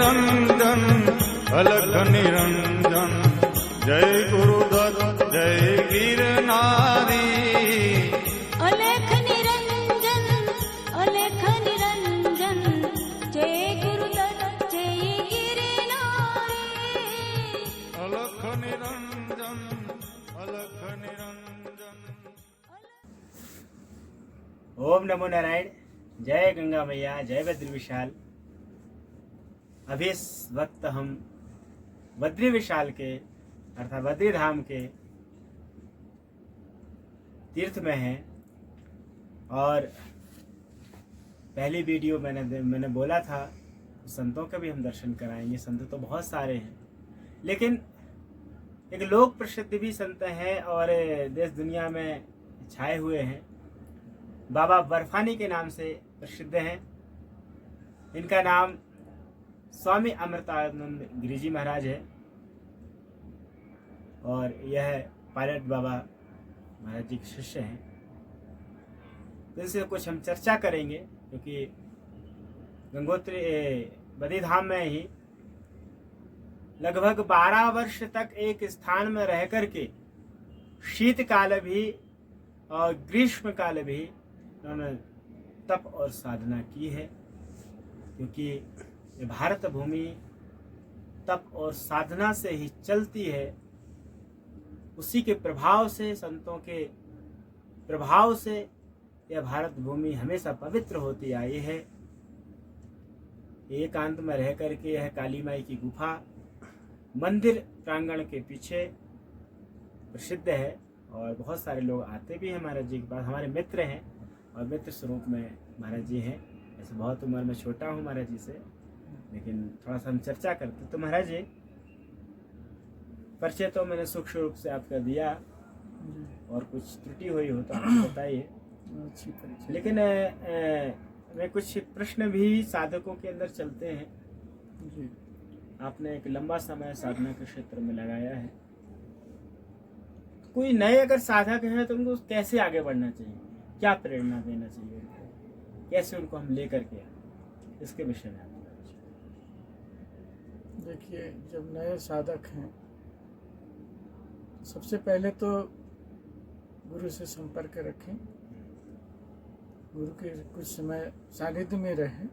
निरंजन अलख निरंजन। जय गुरुदत्त जय गिरनारी। अलख निरंजन जय गुरुदत्त जय गिरनारी। अलख निरंजन अलख निरंजन। ओम नमो नारायण। जय गंगा मैया, जय बद्री विशाल। अभी इस वक्त हम बद्री विशाल के अर्थात बद्री धाम के तीर्थ में हैं और पहली वीडियो मैंने बोला था संतों के भी हम दर्शन कराएंगे। संत तो बहुत सारे हैं, लेकिन एक लोक प्रसिद्ध भी संत हैं और देश दुनिया में छाए हुए हैं। बाबा बर्फानी के नाम से प्रसिद्ध हैं। इनका नाम स्वामी अमृतानंद गिरिजी महाराज है और यह पायलट बाबा महाराज जी के शिष्य हैं। तो इससे कुछ हम चर्चा करेंगे, क्योंकि गंगोत्री बद्री धाम में ही लगभग 12 वर्ष तक एक स्थान में रह करके शीतकाल भी और ग्रीष्म काल भी उन्होंने तप और साधना की है, क्योंकि ये भारत भूमि तप और साधना से ही चलती है। उसी के प्रभाव से, संतों के प्रभाव से यह भारत भूमि हमेशा पवित्र होती आई है। एकांत में रह करके यह काली माई की गुफा मंदिर प्रांगण के पीछे प्रसिद्ध है और बहुत सारे लोग आते भी हैं महाराज जी के पास। हमारे मित्र हैं और मित्र स्वरूप में महाराज जी हैं। ऐसे बहुत उम्र में छोटा हूँ महाराज जी से, लेकिन थोड़ा सा हम चर्चा करते। तो महाराज जी, परिचय तो मैंने सूक्ष्म रूप से आपका दिया और कुछ त्रुटि हुई हो तो आप बताइए। लेकिन मैं कुछ प्रश्न भी साधकों के अंदर चलते हैं। आपने एक लंबा समय साधना के क्षेत्र में लगाया है। कोई नए अगर साधक हैं तो उनको कैसे आगे बढ़ना चाहिए, क्या प्रेरणा देना चाहिए उनको, कैसे उनको हम लेकर के इसके विषय में? देखिए, जब नए साधक हैं सबसे पहले तो गुरु से संपर्क रखें, गुरु के कुछ समय सानिध्य में रहें,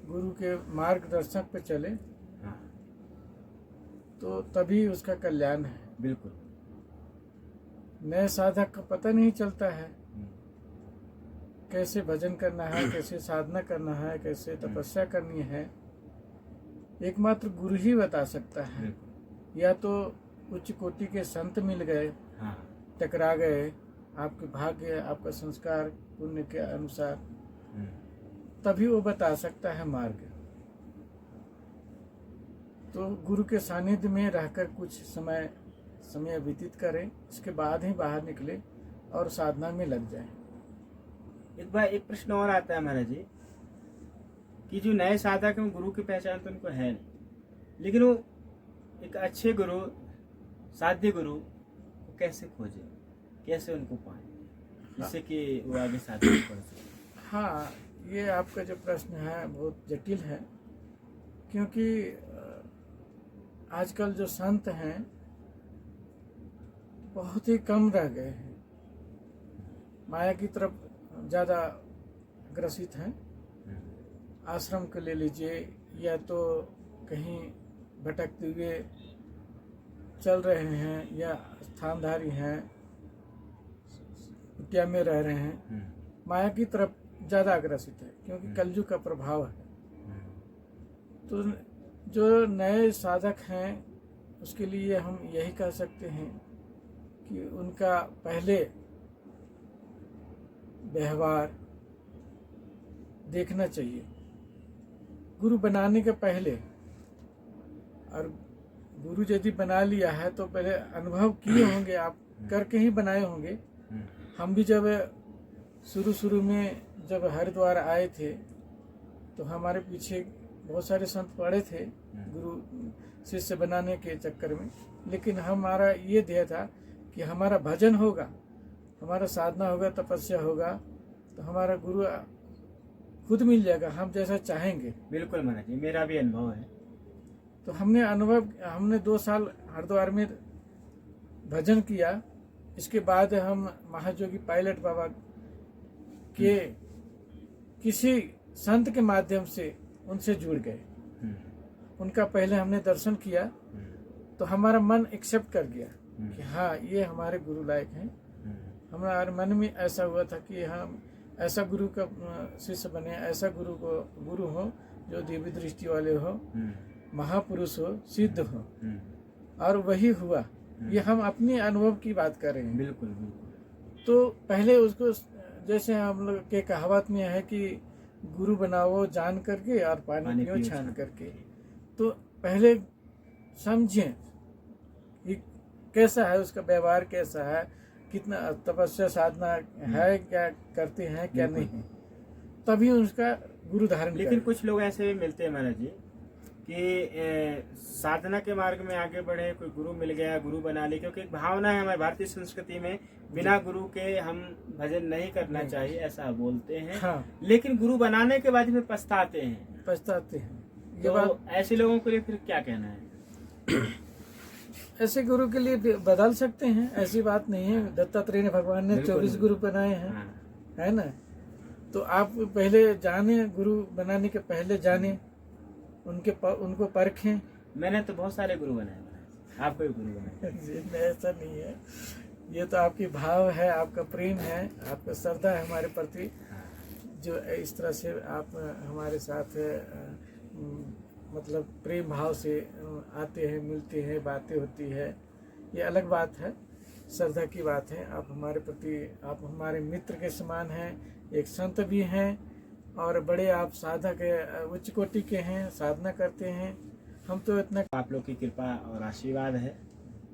गुरु के मार्गदर्शक पे चले, तो तभी उसका कल्याण है। बिल्कुल। नए साधक का पता नहीं चलता है कैसे भजन करना है, कैसे साधना करना है, कैसे तपस्या करनी है। एकमात्र गुरु ही बता सकता है। या तो उच्च कोटि के संत मिल गए, टकरा गए, आपके भाग्य, आपका संस्कार, पुण्य के अनुसार, तभी वो बता सकता है मार्ग। तो गुरु के सानिध्य में रहकर कुछ समय व्यतीत करें, इसके बाद ही बाहर निकले और साधना में लग जाएं। एक प्रश्न और आता है महाराज जी कि जो नए साधक हैं गुरु की पहचान तो उनको है नहीं, लेकिन वो एक अच्छे गुरु, साध्य गुरु को कैसे खोजे, कैसे उनको पाए, जिससे कि वो आगे साधना कर सके? हाँ, ये आपका जो प्रश्न है बहुत जटिल है, क्योंकि आजकल जो संत हैं बहुत ही कम रह गए हैं, माया की तरफ ज़्यादा ग्रसित हैं। आश्रम को ले लीजिए, या तो कहीं भटकते हुए चल रहे हैं, या स्थानधारी हैं, कुटिया में रह रहे हैं, माया की तरफ ज़्यादा ग्रसित है, क्योंकि कलयुग का प्रभाव है। तो जो नए साधक हैं उसके लिए हम यही कह सकते हैं कि उनका पहले व्यवहार देखना चाहिए गुरु बनाने के पहले। और गुरु यदि बना लिया है तो पहले अनुभव किए होंगे, आप करके ही बनाए होंगे। हम भी जब शुरू में जब हरिद्वार आए थे तो हमारे पीछे बहुत सारे संत पड़े थे गुरु शिष्य बनाने के चक्कर में, लेकिन हमारा ये ध्येय था कि हमारा भजन होगा, हमारा साधना होगा, तपस्या होगा, तो हमारा गुरु खुद मिल जाएगा, हम जैसा चाहेंगे। बिल्कुल महाराज जी, मेरा भी अनुभव है। तो हमने 2 साल हरिद्वार में भजन किया। इसके बाद हम महाजोगी पायलट बाबा के किसी संत के माध्यम से उनसे जुड़ गए। उनका पहले हमने दर्शन किया तो हमारा मन एक्सेप्ट कर गया कि हाँ, ये हमारे गुरु लायक हैं। हमारे मन में ऐसा हुआ था कि हम ऐसा गुरु का शिष्य बने, ऐसा गुरु हो जो दिव्य दृष्टि वाले हो, महापुरुष हो, सिद्ध हो, और वही हुआ। ये हम अपने अनुभव की बात कर रहे हैं। बिल्कुल बिल्कुल। तो पहले उसको, जैसे हम लोग के कहावत में है कि गुरु बनाओ जान करके और पानी पियो छान करके। तो पहले समझें कि कैसा है उसका व्यवहार, कैसा है, कितना तपस्या साधना है, क्या करते हैं क्या नहीं है, तभी उसका गुरु धारण। लेकिन कुछ लोग ऐसे भी मिलते हैं महाराज जी कि साधना के मार्ग में आगे बढ़े, कोई गुरु मिल गया, गुरु बना ले, क्योंकि एक भावना है हमारी भारतीय संस्कृति में, बिना गुरु के हम भजन नहीं करना चाहिए, ऐसा बोलते हैं। हाँ। लेकिन गुरु बनाने के बाद में पछताते हैं। ये तो बात, ऐसे लोगों के लिए फिर क्या कहना है? ऐसे गुरु के लिए बदल सकते हैं, ऐसी बात नहीं है। दत्तात्रेय ने भगवान ने 24 गुरु बनाए हैं, है ना। तो आप पहले जाने, गुरु बनाने के पहले जाने, उनको परखें। मैंने तो बहुत सारे गुरु बनाए, आपको भी गुरु बनाए। ऐसा नहीं है, ये तो आपकी भाव है, आपका प्रेम है, आपका श्रद्धा है हमारे प्रति, जो इस तरह से आप हमारे साथ मतलब प्रेम भाव से आते हैं, मिलते हैं, बातें होती है, ये अलग बात है, श्रद्धा की बात है। आप हमारे प्रति, आप हमारे मित्र के समान हैं, एक संत भी हैं, और बड़े आप साधक उच्च कोटि के हैं, साधना करते हैं। हम तो इतना, आप लोग की कृपा और आशीर्वाद है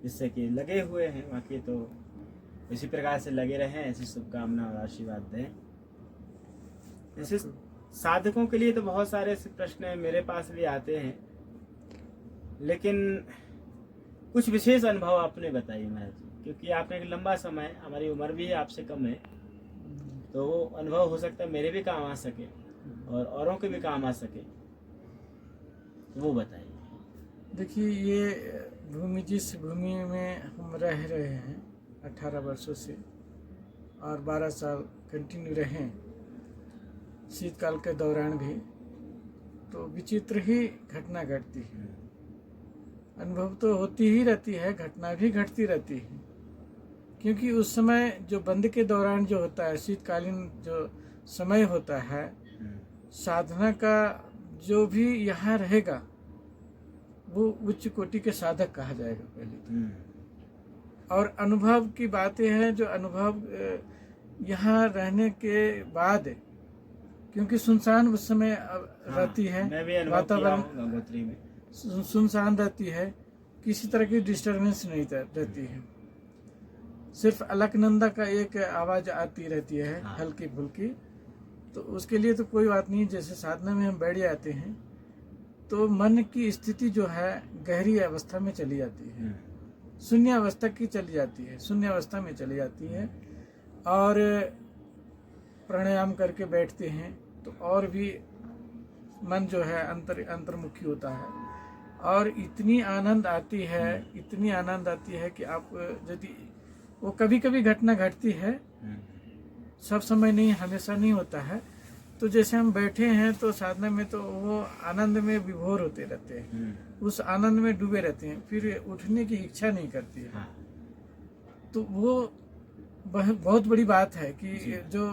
जिससे कि लगे हुए हैं, बाकी तो इसी प्रकार से लगे रहें, ऐसी शुभकामना और आशीर्वाद दें। जैसे साधकों के लिए तो बहुत सारे ऐसे प्रश्न मेरे पास भी आते हैं, लेकिन कुछ विशेष अनुभव आपने बताइए महाराज जी, क्योंकि आपने एक लंबा समय, हमारी उम्र भी आपसे कम है, तो वो अनुभव हो सकता है मेरे भी काम आ सके और औरों के भी काम आ सके, वो बताइए। देखिए, ये भूमि, जिस भूमि में हम रह रहे हैं 18 वर्षों से और 12 साल कंटिन्यू रहे, शीतकाल के दौरान भी, तो विचित्र ही घटना घटती है। अनुभव तो होती ही रहती है, घटना भी घटती रहती है, क्योंकि उस समय जो बंद के दौरान जो होता है, शीतकालीन जो समय होता है, साधना का जो भी यहाँ रहेगा वो उच्च कोटि के साधक कहा जाएगा पहले तो। और अनुभव की बातें हैं, जो अनुभव यहाँ रहने के बाद, क्योंकि सुनसान उस समय रहती है, वातावरण सुनसान रहती है, किसी तरह की डिस्टरबेंस नहीं रहती है, सिर्फ अलकनंदा का एक आवाज आती रहती है, हल्की फुल्की। तो उसके लिए तो कोई बात नहीं। जैसे साधना में हम बैठ जाते हैं तो मन की स्थिति जो है गहरी अवस्था में चली जाती है, शून्य अवस्था की चली जाती है, शून्य अवस्था में चली जाती है। और प्राणायाम करके बैठते हैं तो और भी मन जो है अंतर्मुखी होता है, और इतनी आनंद आती है कि आप, यदि वो कभी कभी घटना घटती है, सब समय नहीं, हमेशा नहीं होता है। तो जैसे हम बैठे हैं तो साधना में तो वो आनंद में विभोर होते रहते हैं, उस आनंद में डूबे रहते हैं, फिर उठने की इच्छा नहीं करती है। तो वो बहुत बड़ी बात है कि जो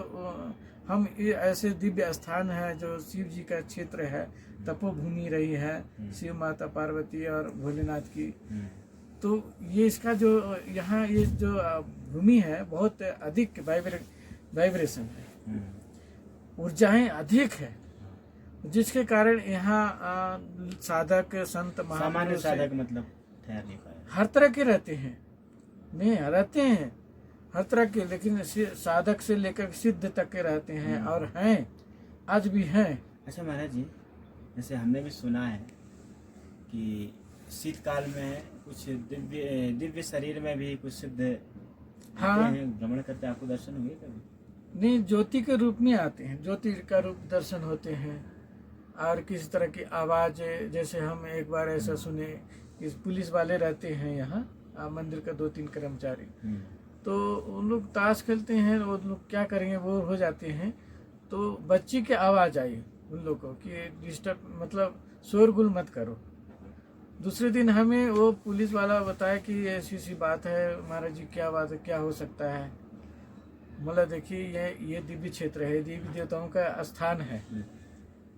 हम ऐसे दिव्य स्थान है, जो शिव जी का क्षेत्र है, तपोभूमि रही है शिव माता पार्वती और भोलेनाथ की, तो ये इसका जो यहाँ ये जो भूमि है बहुत अधिक वाइब्रेशन है, ऊर्जाएं अधिक है, जिसके कारण यहाँ साधक संत सामान्य साधक मतलब ठहर नहीं पाए, हर तरह के रहते हैं, नहीं रहते हैं हर तरह के, लेकिन साधक से लेकर सिद्ध तक के रहते हैं और हैं, आज भी हैं। अच्छा महाराज जी, जैसे हमने भी सुना है कि शीतकाल में कुछ दिव्य शरीर में भी कुछ सिद्ध आते हैं, भ्रमण करते, आपको दर्शन हुए कभी? नहीं, ज्योति के रूप में आते हैं, ज्योति का रूप दर्शन होते हैं। और किसी तरह की आवाज़, जैसे हम एक बार ऐसा सुने कि पुलिस वाले रहते हैं यहाँ मंदिर का 2-3 कर्मचारी, तो उन लोग ताश खेलते हैं, वो लोग क्या करेंगे, वो हो जाते हैं, तो बच्ची की आवाज़ आई उन लोग को कि डिस्टर्ब, मतलब शोरगुल मत करो। दूसरे दिन हमें वो पुलिस वाला बताया कि ऐसी सी बात है महाराज जी, क्या बात है, क्या हो सकता है। मतलब देखिए, ये दिव्य क्षेत्र है, देवी देवताओं का स्थान है।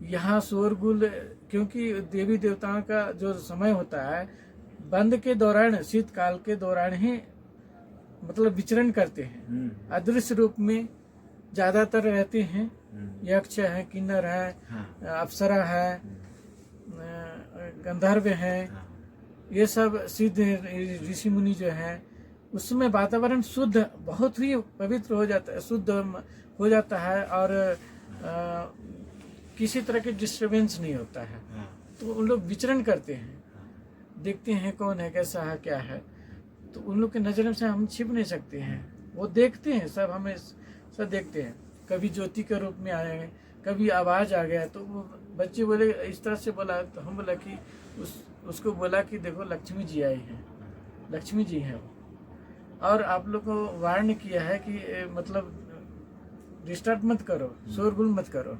यहाँ शोरगुल, क्योंकि देवी देवताओं का जो समय होता है बंद के दौरान, शीतकाल के दौरान ही मतलब विचरण करते हैं। अदृश्य रूप में ज्यादातर रहते हैं। यक्ष है, किन्नर है, अप्सरा है, गंधर्व है, ये सब सिद्ध ऋषि मुनि जो है, उसमें वातावरण शुद्ध, बहुत ही पवित्र हो जाता है, शुद्ध हो जाता है, और किसी तरह के डिस्टरबेंस नहीं होता है। तो उन लोग विचरण करते हैं, देखते हैं कौन है, कैसा है, क्या है। तो उन लोग की नज़र से हम छिप नहीं सकते हैं, वो देखते हैं, सब हमें सब देखते हैं। कभी ज्योति के रूप में आए हैं, कभी आवाज़ आ गया, तो वो बच्चे बोले, इस तरह से बोला, तो हम बोला कि उसको बोला कि देखो लक्ष्मी जी आई हैं, लक्ष्मी जी हैं वो। और आप लोग को वार्न किया है कि मतलब डिस्टर्ब मत करो, शोरगुल मत करो।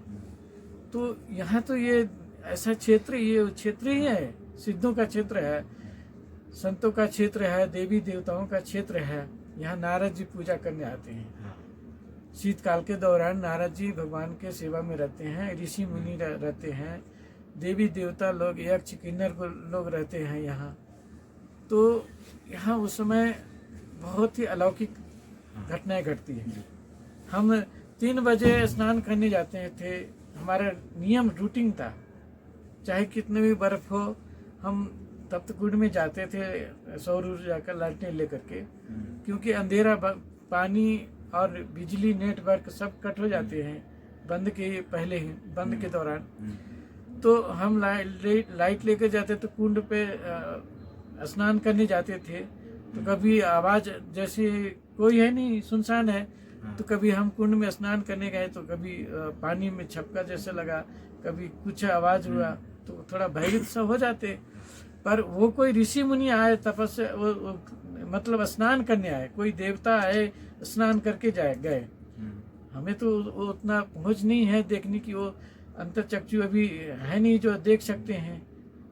तो यहाँ तो ये ऐसा क्षेत्र, ये क्षेत्र ही है, सिद्धों का क्षेत्र है, संतों का क्षेत्र है, देवी देवताओं का क्षेत्र है। यहाँ नारद जी पूजा करने आते हैं। शीतकाल के दौरान नारद जी भगवान के सेवा में रहते हैं, ऋषि मुनि रहते हैं, देवी देवता लोग, यक्ष किन्नर को लोग रहते हैं यहाँ। तो यहाँ उस समय बहुत ही अलौकिक घटनाएं घटती है। हम 3 बजे स्नान करने जाते थे, हमारा नियम रूटीन था, चाहे कितने भी बर्फ हो, हम तब तक कुंड में जाते थे सौर ऊर्जा का लालटेन लेकर के, क्योंकि अंधेरा, पानी और बिजली नेटवर्क सब कट हो जाते हैं बंद के पहले ही, बंद के दौरान। तो हम लाइट लेकर जाते, तो कुंड पे स्नान करने जाते थे। तो कभी आवाज़, जैसे कोई है नहीं, सुनसान है, तो कभी हम कुंड में स्नान करने गए, तो कभी पानी में छपका जैसे लगा, कभी कुछ आवाज़ हुआ, तो थोड़ा भयभीत सा हो जाते। पर वो कोई ऋषि मुनि आए, तपस्या, वो मतलब स्नान करने आए, कोई देवता आए, स्नान करके गए। हमें तो उतना पहुँच नहीं है देखने की, वो अंतर्चक्षु अभी है नहीं जो देख सकते हैं।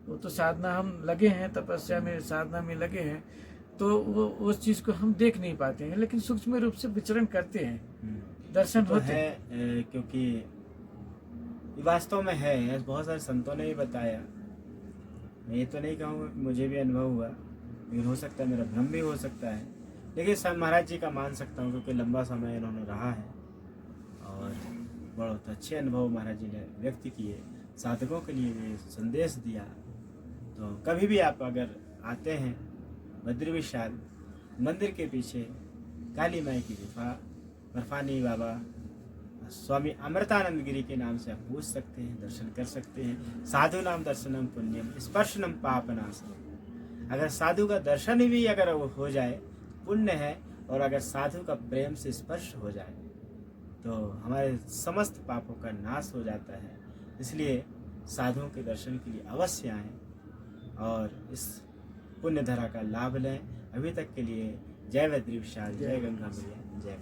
वो तो साधना, हम लगे हैं तपस्या में, साधना में लगे हैं, तो वो उस चीज़ को हम देख नहीं पाते हैं, लेकिन सूक्ष्म रूप से विचरण करते हैं, दर्शन तो होते है। क्योंकि वास्तव में है, बहुत सारे संतों ने भी बताया। मैं ये तो नहीं कहूँगा कि मुझे भी अनुभव हुआ, लेकिन हो सकता है मेरा भ्रम भी हो सकता है, लेकिन सब महाराज जी का मान सकता हूँ, क्योंकि लंबा समय इन्होंने रहा है और बहुत अच्छे अनुभव महाराज जी ने व्यक्त किए, साधकों के लिए भी संदेश दिया। तो कभी भी आप अगर आते हैं बद्री विशाल मंदिर के पीछे काली माई की गुफा, बर्फानी बाबा स्वामी अमृतानंद गिरी के नाम से आप पूछ सकते हैं, दर्शन कर सकते हैं। साधु नाम दर्शनम पुण्यम स्पर्शनम पापनाशनम। अगर साधु का दर्शन भी अगर वो हो जाए पुण्य है, और अगर साधु का प्रेम से स्पर्श हो जाए तो हमारे समस्त पापों का नाश हो जाता है। इसलिए साधुओं के दर्शन के लिए अवश्य आएं और इस पुण्य धारा का लाभ लें। अभी तक के लिए जय बद्री विशाल, जय गंगा मैया, जय